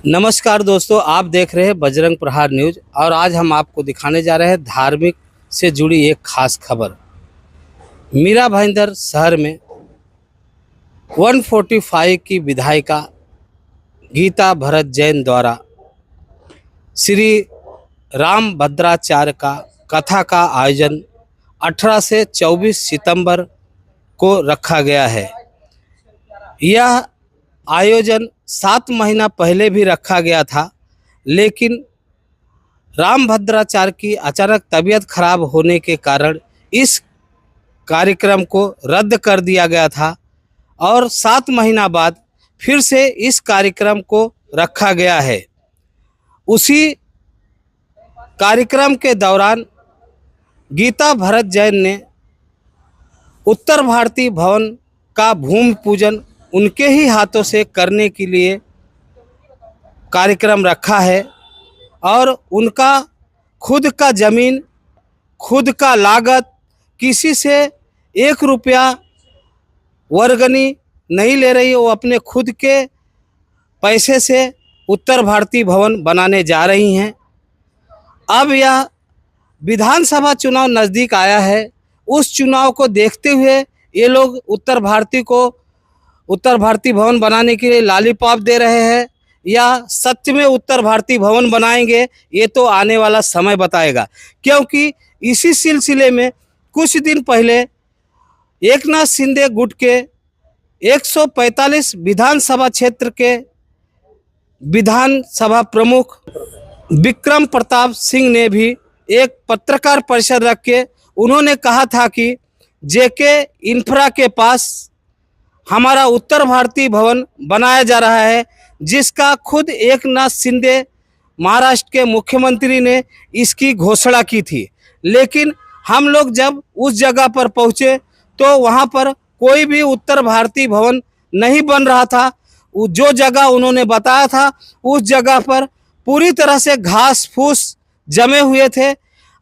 नमस्कार दोस्तों, आप देख रहे हैं बजरंग प्रहार न्यूज और आज हम आपको दिखाने जा रहे हैं धार्मिक से जुड़ी एक खास खबर। मीरा भाईंदर शहर में 145 की विधायिका गीता भरत जैन द्वारा श्री राम भद्राचार्य का कथा का आयोजन 18 से 24 सितंबर को रखा गया है। यह आयोजन 7 महीना पहले भी रखा गया था, लेकिन राम भद्राचार्य की अचानक तबीयत खराब होने के कारण इस कार्यक्रम को रद्द कर दिया गया था और 7 महीना बाद फिर से इस कार्यक्रम को रखा गया है। उसी कार्यक्रम के दौरान गीता भरत जैन ने उत्तर भारतीय भवन का भूमि पूजन उनके ही हाथों से करने के लिए कार्यक्रम रखा है और उनका खुद का ज़मीन, खुद का लागत, किसी से 1 रुपया वर्गनी नहीं ले रही। वो अपने खुद के पैसे से उत्तर भारतीय भवन बनाने जा रही हैं। अब यह विधानसभा चुनाव नज़दीक आया है। उस चुनाव को देखते हुए ये लोग उत्तर भारतीय भवन बनाने के लिए लॉलीपॉप दे रहे हैं या सच में उत्तर भारतीय भवन बनाएंगे, ये तो आने वाला समय बताएगा। क्योंकि इसी सिलसिले में कुछ दिन पहले एकनाथ शिंदे गुट के 145 विधानसभा क्षेत्र के विधानसभा प्रमुख विक्रम प्रताप सिंह ने भी एक पत्रकार परिषद रख के उन्होंने कहा था कि जेके इंफ्रा के पास हमारा उत्तर भारतीय भवन बनाया जा रहा है, जिसका खुद एकनाथ शिंदे महाराष्ट्र के मुख्यमंत्री ने इसकी घोषणा की थी। लेकिन हम लोग जब उस जगह पर पहुँचे तो वहाँ पर कोई भी उत्तर भारतीय भवन नहीं बन रहा था। जो जगह उन्होंने बताया था उस जगह पर पूरी तरह से घास फूस जमे हुए थे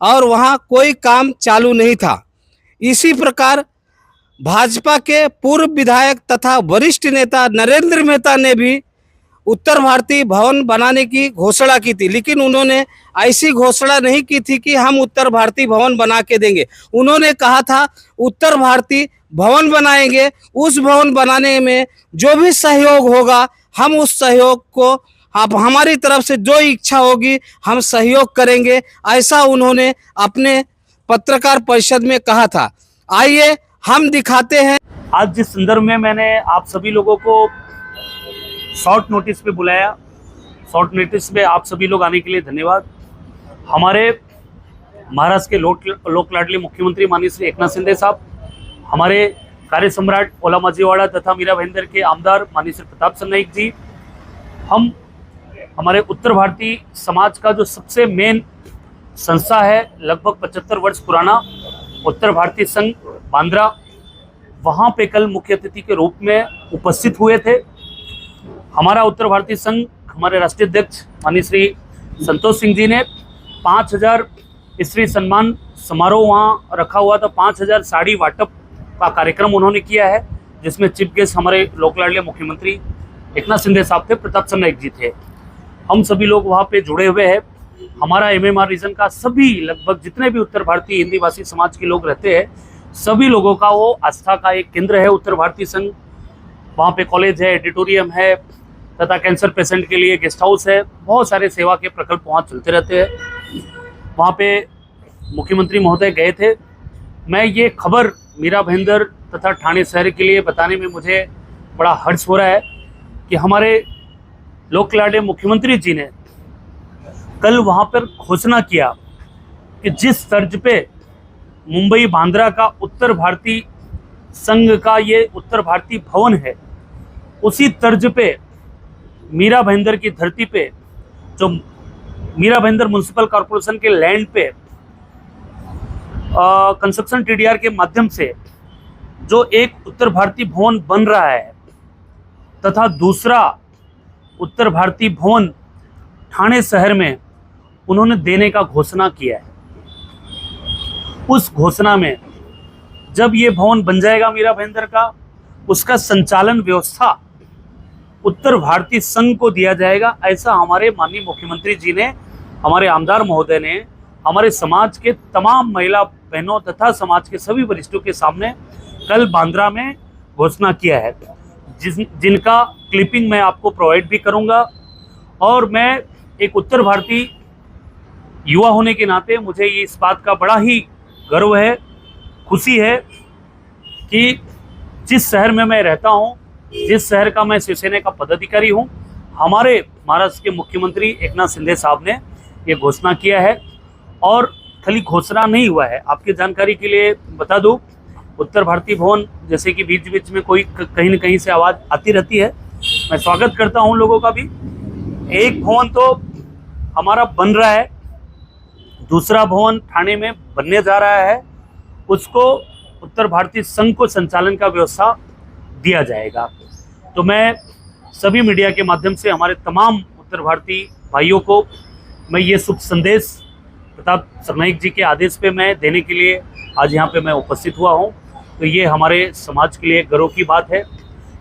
और वहाँ कोई काम चालू नहीं था। इसी प्रकार भाजपा के पूर्व विधायक तथा वरिष्ठ नेता नरेंद्र मेहता ने भी उत्तर भारतीय भवन बनाने की घोषणा की थी, लेकिन उन्होंने ऐसी घोषणा नहीं की थी कि हम उत्तर भारतीय भवन बना के देंगे। उन्होंने कहा था उत्तर भारतीय भवन बनाएंगे, उस भवन बनाने में जो भी सहयोग होगा हम उस सहयोग को आप हमारी तरफ से जो इच्छा होगी हम सहयोग करेंगे, ऐसा उन्होंने अपने पत्रकार परिषद में कहा था। आइए हम दिखाते हैं। आज जिस संदर्भ में मैंने आप सभी लोगों को शॉर्ट नोटिस पे बुलाया, शॉर्ट नोटिस पे आप सभी लोग आने के लिए धन्यवाद। हमारे महाराष्ट्र के लोक लाडले मुख्यमंत्री माननीय श्री एकनाथ शिंदे साहब, हमारे कार्य सम्राट ओला माजीवाड़ा तथा मीरा भाईंदर के आमदार माननीय श्री प्रताप सरनाईक जी, हम हमारे उत्तर भारतीय समाज का जो सबसे मेन संस्था है, लगभग 75 वर्ष पुराना उत्तर भारतीय संघ बांद्रा, वहाँ पे कल मुख्य अतिथि के रूप में उपस्थित हुए थे। हमारा उत्तर भारतीय संघ, हमारे राष्ट्रीय अध्यक्ष माननीय श्री संतोष सिंह जी ने 5000 स्त्री सम्मान समारोह वहाँ रखा हुआ था। 5000 साड़ी वाटप का कार्यक्रम उन्होंने किया है, जिसमें चीफ गेस्ट हमारे लोक लाडले मुख्यमंत्री एकनाथ शिंदे साहब थे, प्रताप सरनाईक जी थे। हम सभी लोग वहाँ पे जुड़े हुए हैं। हमारा MMR रीजन का सभी लगभग जितने भी उत्तर भारतीय हिंदी भाषी समाज के लोग रहते हैं, सभी लोगों का वो आस्था का एक केंद्र है उत्तर भारतीय संघ। वहाँ पे कॉलेज है, एडिटोरियम है तथा कैंसर पेशेंट के लिए गेस्ट हाउस है। बहुत सारे सेवा के प्रकल्प वहाँ चलते रहते हैं। वहाँ पे मुख्यमंत्री महोदय गए थे। मैं ये खबर मीरा भाईंदर तथा ठाणे शहर के लिए बताने में मुझे बड़ा हर्ष हो रहा है कि हमारे लोक लाडले मुख्यमंत्री जी ने कल वहाँ पर घोषणा किया कि जिस तर्ज पे मुंबई बांद्रा का उत्तर भारतीय संघ का ये उत्तर भारतीय भवन है, उसी तर्ज पे मीरा भाईंदर की धरती पे, जो मीरा भाईंदर म्युनिसिपल कॉर्पोरेशन के लैंड पे कंस्ट्रक्शन TDR के माध्यम से जो एक उत्तर भारतीय भवन बन रहा है तथा दूसरा उत्तर भारतीय भवन ठाणे शहर में उन्होंने देने का घोषणा किया है। उस घोषणा में जब ये भवन बन जाएगा मीरा भाईंदर का, उसका संचालन व्यवस्था उत्तर भारतीय संघ को दिया जाएगा, ऐसा हमारे माननीय मुख्यमंत्री जी ने, हमारे आमदार महोदय ने हमारे समाज के तमाम महिला बहनों तथा समाज के सभी वरिष्ठों के सामने कल बांद्रा में घोषणा किया है, जिनका क्लिपिंग मैं आपको प्रोवाइड भी करूंगा। और मैं एक उत्तर भारतीय युवा होने के नाते मुझे ये इस बात का बड़ा ही गर्व है, खुशी है कि जिस शहर में मैं रहता हूँ, जिस शहर का मैं शिवसेना का पदाधिकारी हूँ, हमारे महाराष्ट्र के मुख्यमंत्री एकनाथ शिंदे साहब ने ये घोषणा किया है। और खाली घोषणा नहीं हुआ है, आपकी जानकारी के लिए बता दूं, उत्तर भारतीय भवन जैसे कि बीच बीच में कोई कहीं न कहीं से आवाज़ आती रहती है, मैं स्वागत करता हूं लोगों का भी। एक भवन तो हमारा बन रहा है, दूसरा भवन ठाणे में बनने जा रहा है, उसको उत्तर भारतीय संघ को संचालन का व्यवस्था दिया जाएगा। तो मैं सभी मीडिया के माध्यम से हमारे तमाम उत्तर भारतीय भाइयों को मैं ये शुभ संदेश प्रताप सरनाईक जी के आदेश पे मैं देने के लिए आज यहाँ पे मैं उपस्थित हुआ हूँ। तो ये हमारे समाज के लिए गर्व की बात है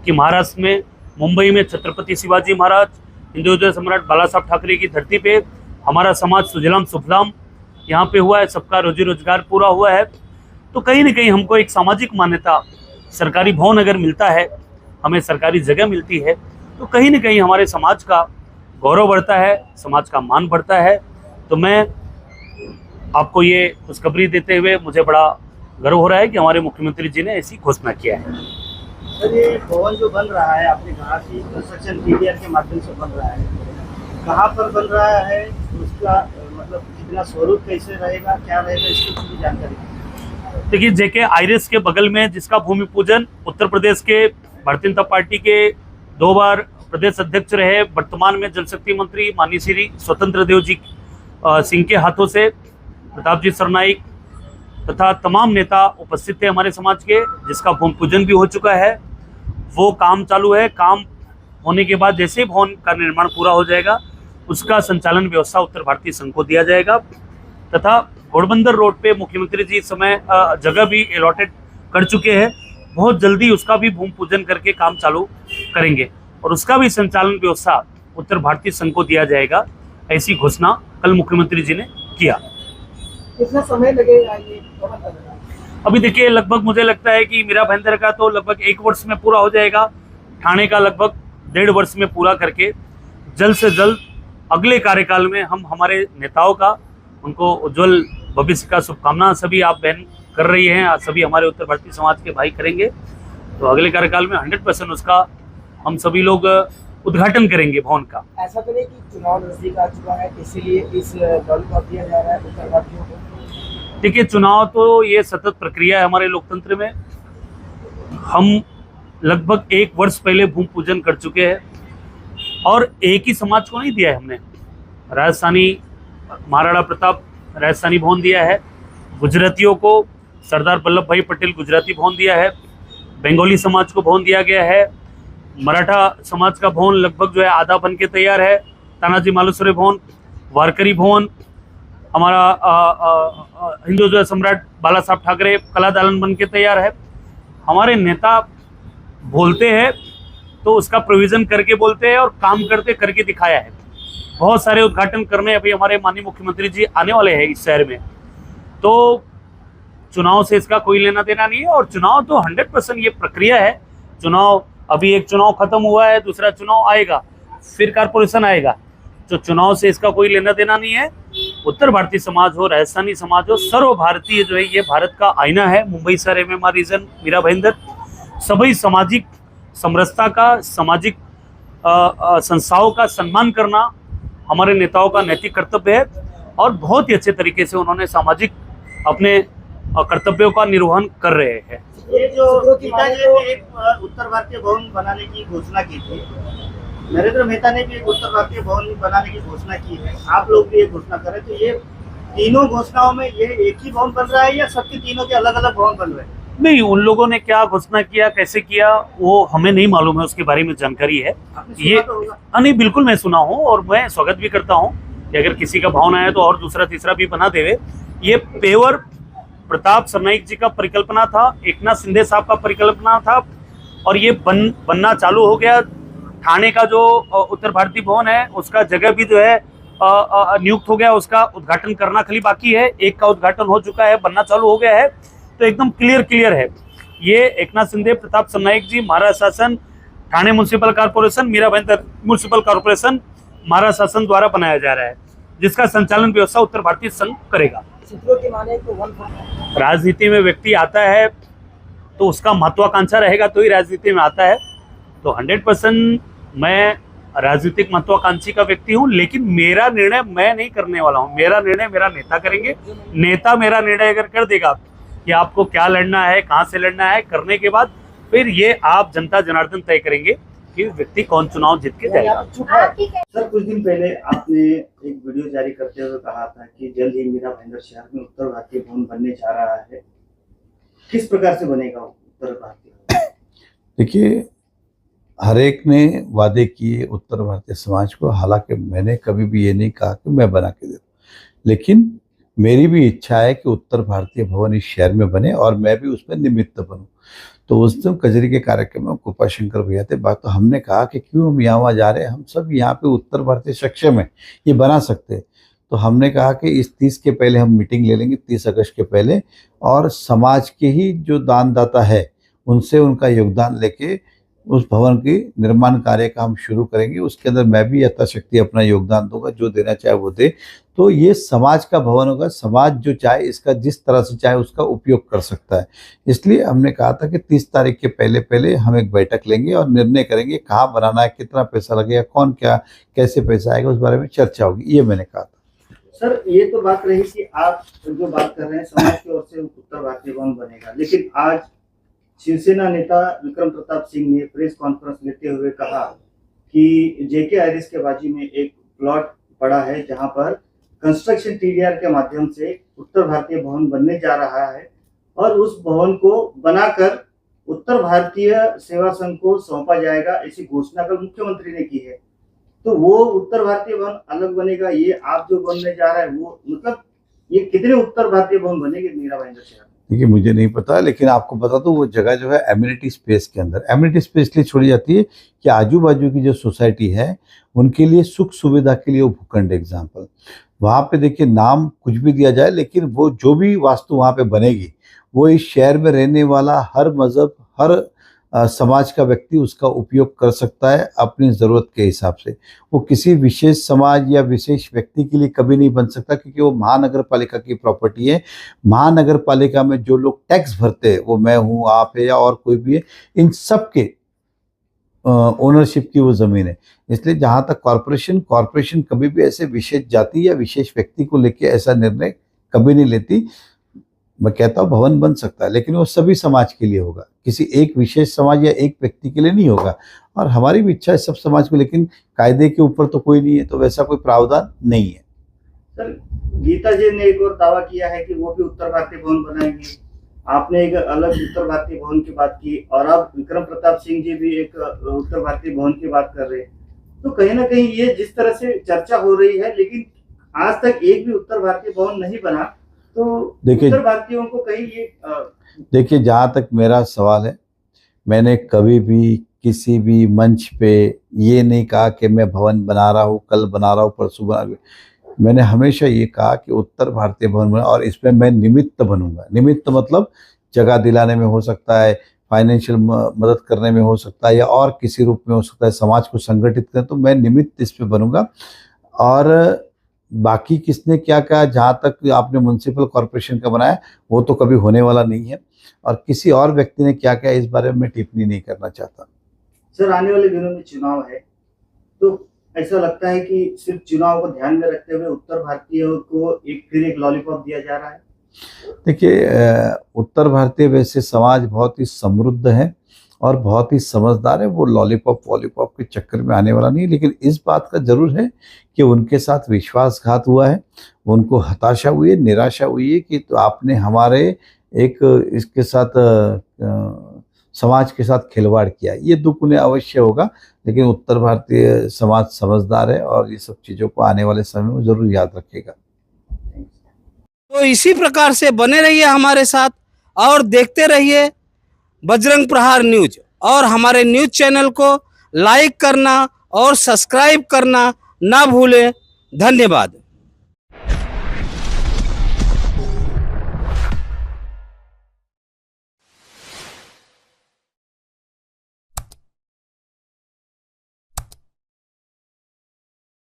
कि महाराष्ट्र में, मुंबई में छत्रपति शिवाजी महाराज, हिंदुत्व सम्राट बाला साहब ठाकरे की धरती पे हमारा समाज सुजलाम सुफलाम यहाँ पे हुआ है, सबका रोजी रोजगार पूरा हुआ है। तो कहीं ना कहीं हमको एक सामाजिक मान्यता, सरकारी भवन अगर मिलता है, हमें सरकारी जगह मिलती है, तो कहीं ना कहीं हमारे समाज का गौरव बढ़ता है, समाज का मान बढ़ता है। तो मैं आपको ये खुशखबरी देते हुए मुझे बड़ा गर्व हो रहा है कि हमारे मुख्यमंत्री जी ने ऐसी घोषणा किया है। सर, ये भवन जो बन रहा है, आपने कहा कि कंस्ट्रक्शन पीडीआर के माध्यम से बन रहा है, कहाँ पर बन रहा है, उसका मतलब कितना स्वरूप कैसे रहेगा, क्या रहेगा, इसकी पूरी जानकारी। देखिए, जेके आईरिस के बगल में जिसका भूमि पूजन उत्तर प्रदेश के भारतीय जनता पार्टी के 2 बार प्रदेश अध्यक्ष रहे, वर्तमान में जल शक्ति मंत्री माननीय श्री स्वतंत्र देव जी सिंह के हाथों से प्रताप जी सरनाईक तथा तमाम नेता उपस्थित थे हमारे समाज के, जिसका भूमि पूजन भी हो चुका है। वो काम चालू है, काम होने के बाद जैसे भवन का निर्माण पूरा हो जाएगा, उसका संचालन व्यवस्था उत्तर भारतीय संघ को दिया जाएगा। तथा घोड़बंदर रोड पे मुख्यमंत्री जी इस समय जगह भी अलॉटेड कर चुके हैं, बहुत जल्दी उसका भी भूमि पूजन करके काम चालू करेंगे और उसका भी संचालन व्यवस्था उत्तर भारतीय संघ को दिया जाएगा, ऐसी घोषणा कल मुख्यमंत्री जी ने किया। कितना समय लगेगा ये भवन बनने? अभी देखिए, लगभग मुझे लगता है कि मीरा भाईंदर का तो लगभग 1 वर्ष में पूरा हो जाएगा, ठाणे का लगभग 1.5 वर्ष में पूरा करके जल्द से जल्द अगले कार्यकाल में हम हमारे नेताओं का, उनको उज्जवल भविष्य का शुभकामना सभी आप बहन कर रही हैं, सभी हमारे उत्तर भारतीय समाज के भाई करेंगे। तो अगले कार्यकाल में 100% उसका हम सभी लोग उद्घाटन करेंगे भवन का। ऐसा तो नहीं कि चुनाव नजदीक आ चुका है इसीलिए इस दल को दिया जा रहा है उत्तर भारतीयों को? देखिए, चुनाव तो ये सतत प्रक्रिया है हमारे लोकतंत्र में। हम लगभग 1 वर्ष पहले भूमि पूजन कर चुके हैं और एक ही समाज को नहीं दिया है हमने, राजस्थानी महाराणा प्रताप राजस्थानी भवन दिया है, गुजरातियों को सरदार वल्लभ भाई पटेल गुजराती भवन दिया है, बंगाली समाज को भवन दिया गया है, मराठा समाज का भवन लगभग जो है आधा बन के तैयार है, तानाजी मालुसरे भवन, वारकरी भवन, हमारा हिंदुत्व सम्राट बाला साहब ठाकरे कला दालन बन के तैयार है। हमारे नेता बोलते हैं तो उसका प्रोविज़न करके बोलते हैं और काम करते करके दिखाया है। बहुत सारे उद्घाटन करने अभी हमारे माननीय मुख्यमंत्री जी आने वाले हैं इस शहर में, तो चुनाव से इसका कोई लेना देना नहीं है। और चुनाव तो 100% ये प्रक्रिया है। चुनाव, अभी एक चुनाव खत्म हुआ है, दूसरा चुनाव आएगा, फिर कारपोरेशन आएगा, तो चुनाव से इसका कोई लेना देना नहीं है। उत्तर भारतीय समाज हो, राजस्थानी समाज हो, सर्व भारतीय जो है ये भारत का आईना है। मुंबई शहर एमएमआर रीजन, मीरा भाईंदर, सभी सामाजिक समरसता का, सामाजिक संस्थाओं का सम्मान करना हमारे नेताओं का नैतिक कर्तव्य है और बहुत ही अच्छे तरीके से उन्होंने सामाजिक अपने कर्तव्यों का निर्वहन कर रहे हैं। ये जो पिताजी ने एक उत्तर भारतीय भवन बनाने की घोषणा की थी, नरेंद्र मेहता ने भी एक उत्तर भारतीय भवन बनाने की घोषणा की है, आप लोग भी एक घोषणा करें, तो ये तीनों घोषणाओं में ये एक ही भवन बन रहा है या सबके तीनों के अलग अलग भवन बन रहे हैं? नहीं, उन लोगों ने क्या घोषणा किया, कैसे किया, वो हमें नहीं मालूम है, उसके बारे में जानकारी है ये तो होगा। नहीं, बिल्कुल मैं सुना हूँ और मैं स्वागत भी करता हूँ कि अगर किसी का भावना है तो और दूसरा तीसरा भी बना देवे। ये पेवर प्रताप सरनाईक जी का परिकल्पना था, एकनाथ शिंदे साहब का परिकल्पना था और ये बनना चालू हो गया। थाने का जो उत्तर भारतीय भवन है उसका जगह भी जो है नियुक्त हो गया, उसका उद्घाटन करना खाली बाकी है। एक का उद्घाटन हो चुका है, बनना चालू हो गया है, तो एकदम क्लियर है। ये एकनाथ शिंदे, प्रताप सरनाईक जी, महाराष्ट्र शासन, Thane municipal corporation, Mira Bhayandar municipal corporation, Maharashtra शासन द्वारा बनाया जा रहा है, जिसका संचालन व्यवस्था उत्तर भारतीय संघ करेगा। सूत्रों की माने तो राजनीति में व्यक्ति आता है तो उसका महत्वाकांक्षा रहेगा तो ही राजनीति में आता है। तो 100% मैं राजनीतिक महत्वाकांक्षी का व्यक्ति हूं, लेकिन मेरा निर्णय मैं नहीं करने वाला हूं। मेरा निर्णय मेरा नेता करेंगे। नेता मेरा निर्णय अगर कर देगा कि आपको क्या लड़ना है, कहां से लड़ना है, करने के बाद फिर ये आप जनता जनार्दन तय करेंगे कि व्यक्ति कौन चुनाव जीत के जाएगा। सर, कुछ दिन पहले आपने एक वीडियो जारी करते हुए कहा था कि जल्द ही मीरा भाईंदर शहर में उत्तर भारतीय भवन बनने जा रहा है। किस प्रकार से बनेगा उत्तर भारतीय? देखिए, हर एक ने वादे किए उत्तर भारतीय समाज को, हालांकि मैंने कभी भी ये नहीं कहा कि मैं बना के दे दूं, लेकिन मेरी भी इच्छा है कि उत्तर भारतीय भवन इस शहर में बने और मैं भी उसमें निमित्त बनूं। तो उस दिन कजरी के कार्यक्रम में कृपाशंकर भैया थे, बात तो हमने कहा कि क्यों हम यहाँ वहाँ जा रहे हैं, हम सब यहाँ पे उत्तर भारतीय सक्षम है, ये बना सकते हैं। तो हमने कहा कि इस 30 के पहले हम मीटिंग ले लेंगे, 30 अगस्त के पहले, और समाज के ही जो दानदाता है उनसे उनका योगदान लेके उस भवन की निर्माण कार्य का हम शुरू करेंगे। उसके अंदर मैं भी यथाशक्ति अपना योगदान दूंगा, जो देना चाहे वो दे। तो ये समाज का भवन होगा, समाज जो चाहे इसका जिस तरह से चाहे उसका उपयोग कर सकता है। इसलिए हमने कहा था कि 30 तारीख के पहले हम एक बैठक लेंगे और निर्णय करेंगे कहाँ बनाना है, कितना पैसा लगेगा, कौन क्या कैसे पैसा आएगा, उस बारे में चर्चा होगी, ये मैंने कहा था। सर, ये तो बात रही कि आप जो बात कर रहे हैं समाज की ओर से उत्तर भारतीय भवन बनेगा, लेकिन आज शिवसेना नेता विक्रम प्रताप सिंह ने प्रेस कॉन्फ्रेंस लेते हुए कहा कि जेके आइरिस के बाजू में एक प्लॉट पड़ा है जहां पर कंस्ट्रक्शन टीडीआर के माध्यम से उत्तर भारतीय भवन बनने जा रहा है और उस भवन को बनाकर उत्तर भारतीय सेवा संघ को सौंपा जाएगा, ऐसी घोषणा कल मुख्यमंत्री ने की है। तो वो उत्तर भारतीय भवन अलग बनेगा, ये आप जो बनने जा रहा है वो, मतलब ये कितने उत्तर भारतीय भवन बनेंगे मीरा भाईंदर शहर में? देखिए, मुझे नहीं पता, लेकिन आपको बता दूं वो जगह जो है एमिनिटी स्पेस के अंदर, एमिनिटी स्पेस इसलिए छोड़ी जाती है कि आजू बाजू की जो सोसाइटी है उनके लिए सुख सुविधा के लिए वो भूखंड एग्जाम्पल, वहाँ पे देखिए नाम कुछ भी दिया जाए, लेकिन वो जो भी वास्तु वहाँ पे बनेगी वो इस शहर में रहने वाला हर मज़हब, हर समाज का व्यक्ति उसका उपयोग कर सकता है अपनी ज़रूरत के हिसाब से। वो किसी विशेष समाज या विशेष व्यक्ति के लिए कभी नहीं बन सकता, क्योंकि वो महानगर पालिका की प्रॉपर्टी है। महानगर पालिका में जो लोग टैक्स भरते हैं, वो मैं हूँ, आप है या और कोई भी है, इन सब के ओनरशिप की वो ज़मीन है। इसलिए जहाँ तक कॉरपोरेशन कभी भी ऐसे विशेष जाति या विशेष व्यक्ति को लेके ऐसा निर्णय कभी नहीं लेती। मैं कहता हूँ भवन बन सकता है, लेकिन वो सभी समाज के लिए होगा, किसी एक विशेष समाज या एक व्यक्ति के लिए नहीं होगा। और हमारी भी इच्छा है सब समाज को, लेकिन कायदे के ऊपर तो कोई नहीं है, तो वैसा कोई प्रावधान नहीं है। सर, गीता जी ने एक और दावा किया है कि वो भी उत्तर भारतीय भवन बनाएंगे, आपने एक अलग उत्तर भारतीय भवन की बात की, और अब विक्रम प्रताप सिंह जी भी एक उत्तर भारतीय भवन की बात कर रहे हैं। तो कहीं ना कहीं ये जिस तरह से चर्चा हो रही है, लेकिन आज तक एक भी उत्तर भारतीय भवन नहीं बना, तो उत्तर भारतीयों को कहीं ये देखिए, जहाँ तक मेरा सवाल है, मैंने कभी भी किसी भी मंच पे ये नहीं कहा कि मैं भवन बना रहा हूँ, कल बना रहा हूँ, परसों बना रहा हूँ। मैंने हमेशा ये कहा कि उत्तर भारतीय भवन बना, और इसमें मैं निमित्त बनूंगा। निमित्त मतलब जगह दिलाने में हो सकता है, फाइनेंशियल मदद करने में हो सकता है, या और किसी रूप में हो सकता है, समाज को संगठित करें, तो मैं निमित्त इस पे बनूंगा। और बाकी किसने क्या कहा, जहाँ तक आपने म्युनिसिपल कॉर्पोरेशन का बनाया, वो तो कभी होने वाला नहीं है, और किसी और व्यक्ति ने क्या कहा इस बारे में टिप्पणी नहीं करना चाहता। सर, आने वाले दिनों में चुनाव है, तो ऐसा लगता है कि सिर्फ चुनाव को ध्यान में रखते हुए उत्तर भारतीयों को फिर एक लॉलीपॉप दिया जा रहा है। देखिए, उत्तर भारतीय वैसे समाज बहुत ही समृद्ध है और बहुत ही समझदार है, वो लॉलीपॉप वॉलीपॉप के चक्कर में आने वाला नहीं। लेकिन इस बात का जरूर है कि उनके साथ विश्वासघात हुआ है, उनको हताशा हुई है, निराशा हुई है कि तो आपने हमारे एक इसके साथ समाज के साथ खिलवाड़ किया। ये दुख उन्हें अवश्य होगा, लेकिन उत्तर भारतीय समाज समझदार है और ये सब चीज़ों को आने वाले समय में ज़रूर याद रखेगा। तो इसी प्रकार से बने रहिए हमारे साथ और देखते रहिए बजरंग प्रहार न्यूज, और हमारे न्यूज चैनल को लाइक करना और सब्सक्राइब करना ना भूलें। धन्यवाद।